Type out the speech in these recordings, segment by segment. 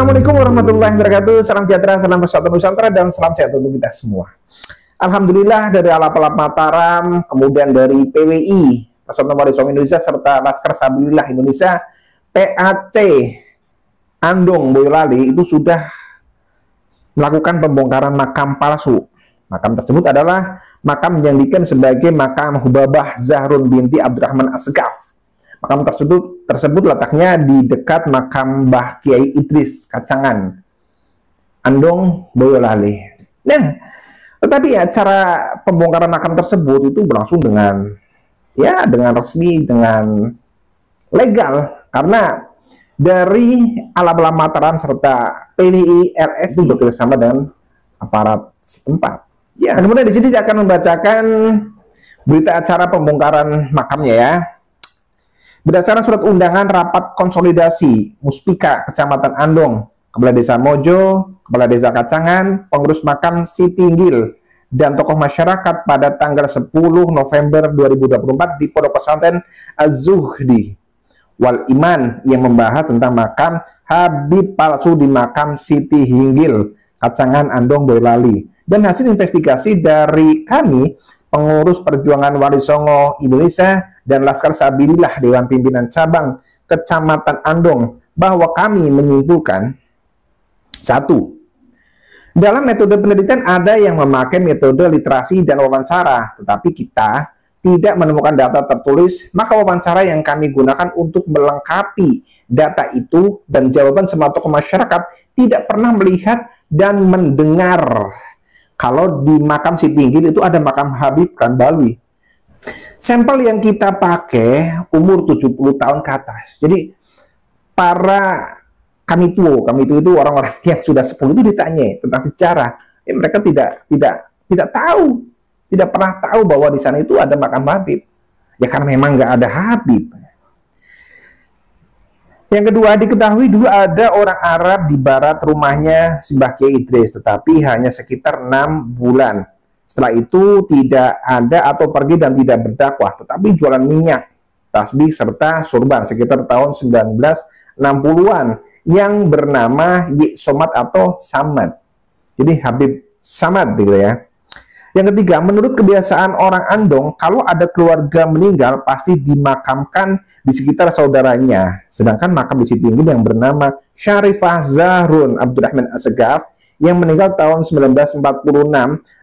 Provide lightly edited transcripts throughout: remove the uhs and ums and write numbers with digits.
Assalamualaikum warahmatullahi wabarakatuh. Salam sejahtera, salam persatuan Nusantara, dan salam sehat untuk kita semua. Alhamdulillah dari Alap-Alap Mataram, kemudian dari PWI, Persatuan Wali-Songo Indonesia, serta Laskar Sabilillah Indonesia, PAC Andong Boyolali itu sudah melakukan pembongkaran makam palsu. Makam tersebut adalah makam yang diklaim sebagai makam Hubabah Zahrun binti Abdurrahman Assegaf. Makam tersebut letaknya di dekat makam Mbah Kiai Idris Kacangan, Andong Boyolali. Nah, tetapi ya cara pembongkaran makam tersebut itu berlangsung dengan resmi, dengan legal, karena dari Alap-Alap Mataram serta PWI RS itu bekerjasama dengan aparat setempat. Ya, kemudian di sini saya akan membacakan berita acara pembongkaran makamnya ya. Berdasarkan surat undangan rapat konsolidasi Muspika Kecamatan Andong, Kepala Desa Mojo, Kepala Desa Kacangan, pengurus makam Sitinggil, dan tokoh masyarakat pada tanggal 10 November 2024 di Pondok Pesantren Az-Zuhdi Wal Iman yang membahas tentang makam Habib palsu di makam Siti Hinggil, Kacangan, Andong Boyolali. Dan hasil investigasi dari kami, pengurus Perjuangan Wali Songo Indonesia dan Laskar Sabilillah Dewan Pimpinan Cabang Kecamatan Andong, bahwa kami menyimpulkan, satu, dalam metode penelitian ada yang memakai metode literasi dan wawancara, tetapi kita tidak menemukan data tertulis, maka wawancara yang kami gunakan untuk melengkapi data itu dan jawaban semua tokoh masyarakat tidak pernah melihat dan mendengar kalau di makam Sitinggil itu ada makam Habib Ranbalwi. Sampel yang kita pakai umur 70 tahun ke atas. Jadi para kami tua itu orang-orang yang sudah sepuh itu ditanya tentang sejarah. Mereka tidak tahu, tidak pernah tahu bahwa di sana itu ada makam Habib. Ya karena memang nggak ada Habib. Yang kedua, diketahui dulu ada orang Arab di barat rumahnya Mbah Kiai Idris, tetapi hanya sekitar 6 bulan. Setelah itu tidak ada atau pergi dan tidak berdakwah, tetapi jualan minyak, tasbih, serta surban sekitar tahun 1960-an yang bernama Yik Somad atau Samad. Jadi Habib Samad gitu ya. Yang ketiga, menurut kebiasaan orang Andong, kalau ada keluarga meninggal pasti dimakamkan di sekitar saudaranya. Sedangkan makam di Sitinggil yang bernama Syarifah Zahrun Abdurrahman Assegaf yang meninggal tahun 1946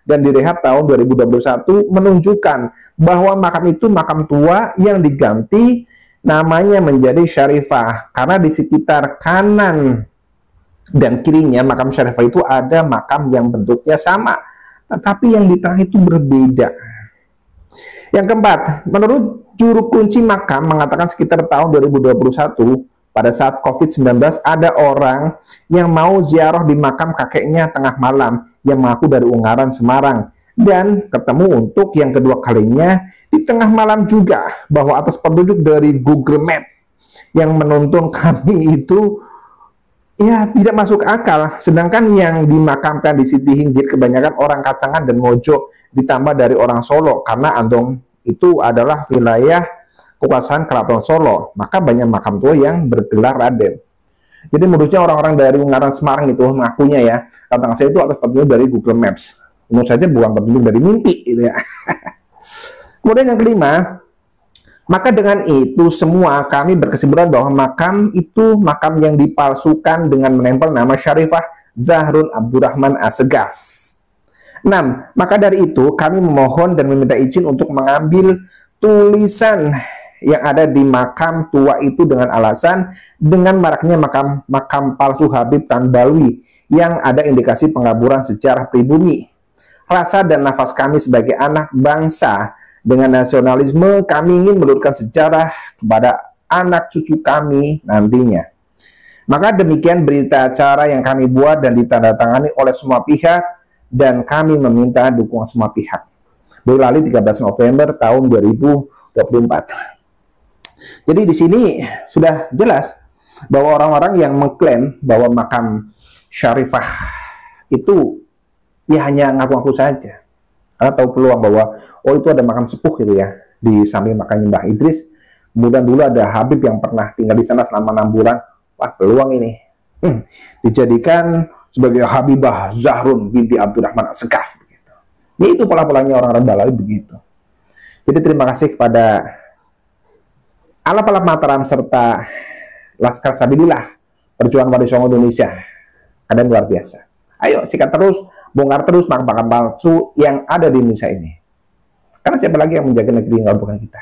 dan direhab tahun 2021 menunjukkan bahwa makam itu makam tua yang diganti namanya menjadi Syarifah, karena di sekitar kanan dan kirinya makam Syarifah itu ada makam yang bentuknya sama, tetapi yang di tengah itu berbeda. Yang keempat, menurut juru kunci makam mengatakan sekitar tahun 2021 pada saat COVID-19 ada orang yang mau ziarah di makam kakeknya tengah malam yang mengaku dari Ungaran, Semarang, dan ketemu untuk yang kedua kalinya di tengah malam juga, bahwa atas petunjuk dari Google Map yang menuntun kami itu ya tidak masuk akal. Sedangkan yang dimakamkan di Siti Hinggil kebanyakan orang Kacangan dan Mojo ditambah dari orang Solo, karena Andong itu adalah wilayah kekuasaan Keraton Solo, maka banyak makam tua yang bergelar Raden. Jadi menurutnya orang-orang dari Ungaran, Semarang itu mengakunya ya, kata saya itu atas petunjuk dari Google Maps. Menurut saja bukan petunjuk dari mimpi gitu ya. Kemudian yang kelima, maka dengan itu semua kami berkesimpulan bahwa makam itu makam yang dipalsukan dengan menempel nama Syarifah Zahrun Abdurrahman Assegaf. 6. Maka dari itu kami memohon dan meminta izin untuk mengambil tulisan yang ada di makam tua itu dengan alasan dengan maraknya makam palsu Habib Ranbalwi yang ada indikasi pengaburan sejarah pribumi. Rasa dan nafas kami sebagai anak bangsa dengan nasionalisme, kami ingin meluruskan sejarah kepada anak cucu kami nantinya. Maka demikian berita acara yang kami buat dan ditandatangani oleh semua pihak, dan kami meminta dukungan semua pihak. Boyolali 13 November tahun 2024. Jadi di sini sudah jelas bahwa orang-orang yang mengklaim bahwa makam Syarifah itu ya hanya ngaku-ngaku saja. Karena tahu peluang bahwa oh itu ada makam sepuh gitu ya di samping makamnya Mbah Idris. Kemudian dulu ada Habib yang pernah tinggal di sana selama 6 bulan. Wah, peluang ini. dijadikan sebagai Habibah Zahrun binti Abdurrahman As-Sekaf. Itu pola-polanya orang Balawi begitu. Jadi terima kasih kepada Alap-Alap Mataram serta Laskar Sabilillah Perjuangan Wali Songo Indonesia. Kalian luar biasa. Ayo sikat terus, bongkar terus makam-makam palsu yang ada di Indonesia ini. Karena siapa lagi yang menjaga negeri kalau bukan kita?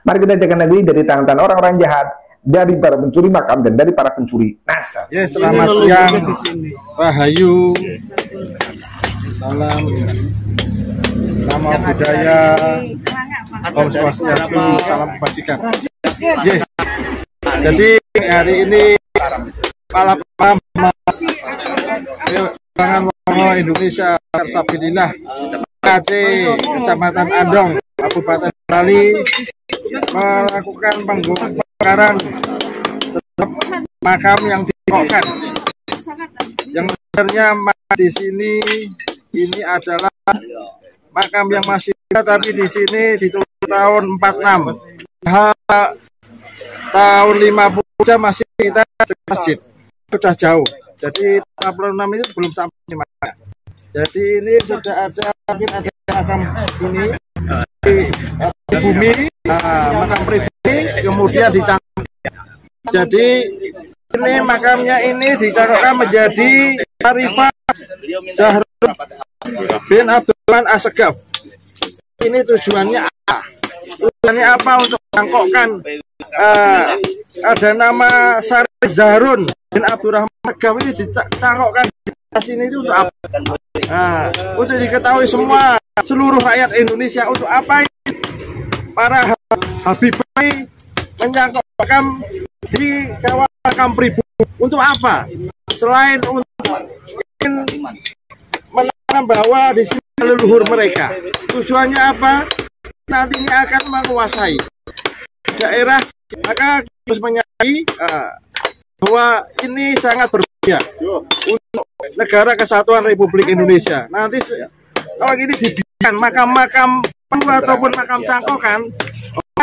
Mari kita jaga negeri dari tangan orang-orang jahat, dari para pencuri makam dan dari para pencuri nasab. Ya, selamat siang, Rahayu, salam, nama budaya, Om Swastiastu, salam kebajikan. Yeah. Jadi hari ini malam Perjuangan Indonesia Sabilillah Aceh, Kecamatan Andong, Kabupaten Bali melakukan pembongkaran makam yang dibongkar. Yang sebenarnya di sini ini adalah makam yang masih ada, tapi di sini ditulis tahun 46. Tahun 50 saja masih kita di masjid. Sudah jauh. Jadi 56 itu belum sampai di mana. Jadi ini sudah ada, mungkin ada makam ini di bumi, makam pribadi, kemudian dicangkok. Jadi ini makamnya ini dicangkokkan menjadi Arifah Zahrun bin Abdurrahman As-Sekaf. Ini tujuannya apa? Tujuannya apa untuk mengangkokkan ada nama Syarif Zahrun bin Abdurrahman As-Sekaf ini dicangkokkan di sini itu untuk apa? Untuk diketahui semua seluruh rakyat Indonesia untuk apa ini para Habib ini mencangkokkan di kawasan makam pribadi untuk apa? Selain untuk menanam bahwa di sini leluhur mereka. Tujuannya apa? Nantinya akan menguasai daerah, maka harus menyadari bahwa ini sangat berbahaya untuk negara kesatuan Republik Indonesia. Nanti kalau ini dibiarkan makam-makam ataupun makam cangkokan,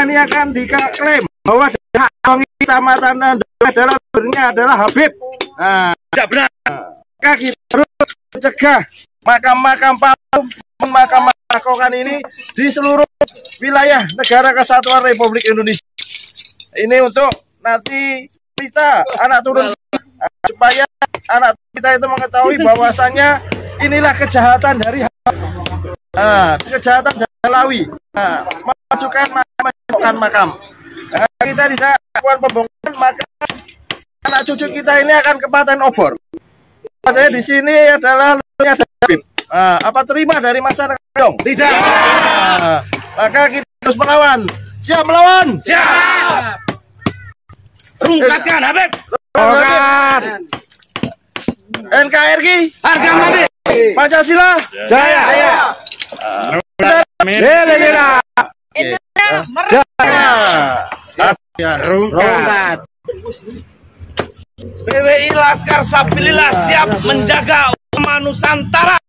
ini akan diklaim bahwa Kecamatan adalah Habib. Tidak benar. Maka kita harus mencegah makam-makam palsu, makam cangkokan ini di seluruh wilayah negara kesatuan Republik Indonesia. Ini untuk nanti kita anak turun supaya anak kita itu mengetahui bahwasannya inilah kejahatan dari kejahatan dari Balawi, memasukkan makam. Kita tidak lakukan pembongkaran, maka anak cucu kita ini akan kepaten obor. Saya di sini adalah leluhurnya Habib. Apa terima dari masyarakat dong? Tidak. Maka kita harus melawan. Siap melawan? Siap. Rungkatkan Habib. Rungkat. NKRI harga mati. Pancasila jaya. Jaya. Rungkat. PWI Laskar Sabilillah siap menjaga umat Nusantara.